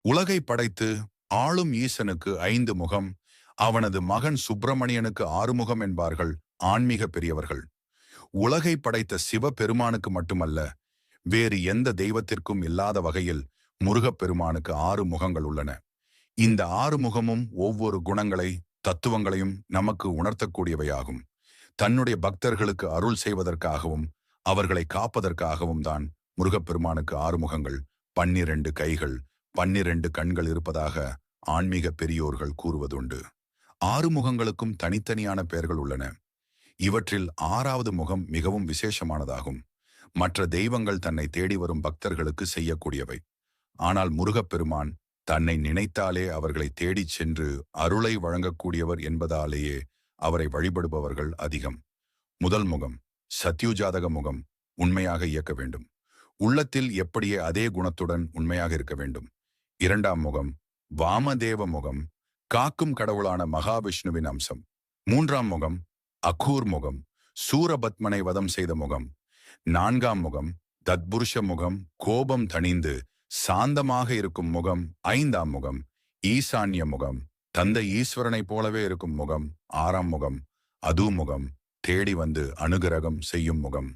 உலகை படைத்து ஆளும் ஈசனுக்கு 5 முகம், அவனது மகன் சுப்பிரமணியனுக்கு 6 முகம் என்பார்கள் ஆன்மீக பெரியவர்கள். உலகை படைத்த சிவபெருமானுக்கு மட்டுமல்ல, வேறு எந்த தெய்வத்திற்கும் இல்லாத வகையில் முருகப்பெருமானுக்கு 6 முகங்கள் உள்ளன. இந்த 6 முகமும் ஒவ்வொரு குணங்களை, தத்துவங்களையும் நமக்கு உணர்த்தக்கூடியவையாகும். தன்னுடைய பக்தர்களுக்கு அருள் செய்வதற்காகவும் அவர்களை காப்பதற்காகவும் தான் முருகப்பெருமானுக்கு 6 முகங்கள், 12 கைகள், 12 கண்கள் இருப்பதாக ஆன்மீக பெரியோர்கள் கூறுவதுண்டு. 6 முகங்களுக்கும் தனித்தனியான பெயர்கள் உள்ளன. இவற்றில் 6வது முகம் மிகவும் விசேஷமானதாகும். மற்ற தெய்வங்கள் தன்னை தேடி வரும் பக்தர்களுக்கு செய்யக்கூடியவை. ஆனால் முருகப்பெருமான் தன்னை நினைத்தாலே அவர்களை தேடிச் சென்று அருளை வழங்கக்கூடியவர் என்பதாலேயே அவரை வழிபடுபவர்கள் அதிகம். முதல் முகம் சத்யுஜாதக முகம், உண்மையாக இயக்க வேண்டும். உள்ளத்தில் எப்படியே அதே குணத்துடன் உண்மையாக இருக்க வேண்டும். 2ஆம் முகம் வாமதேவ முகம், காக்கும் கடவுளான மகாவிஷ்ணுவின் அம்சம். 3ஆம் முகம் அகூர் முகம், சூரபத்மனை வதம் செய்த முகம். 4ஆம் முகம் தத்புருஷ முகம், கோபம் தணிந்து சாந்தமாக இருக்கும் முகம். 5ஆம் முகம் ஈசான்ய முகம், தந்தை ஈஸ்வரனைப் போலவே இருக்கும் முகம். 6ஆம் முகம் அது முகம், தேடி வந்து அனுகிரகம் செய்யும் முகம்.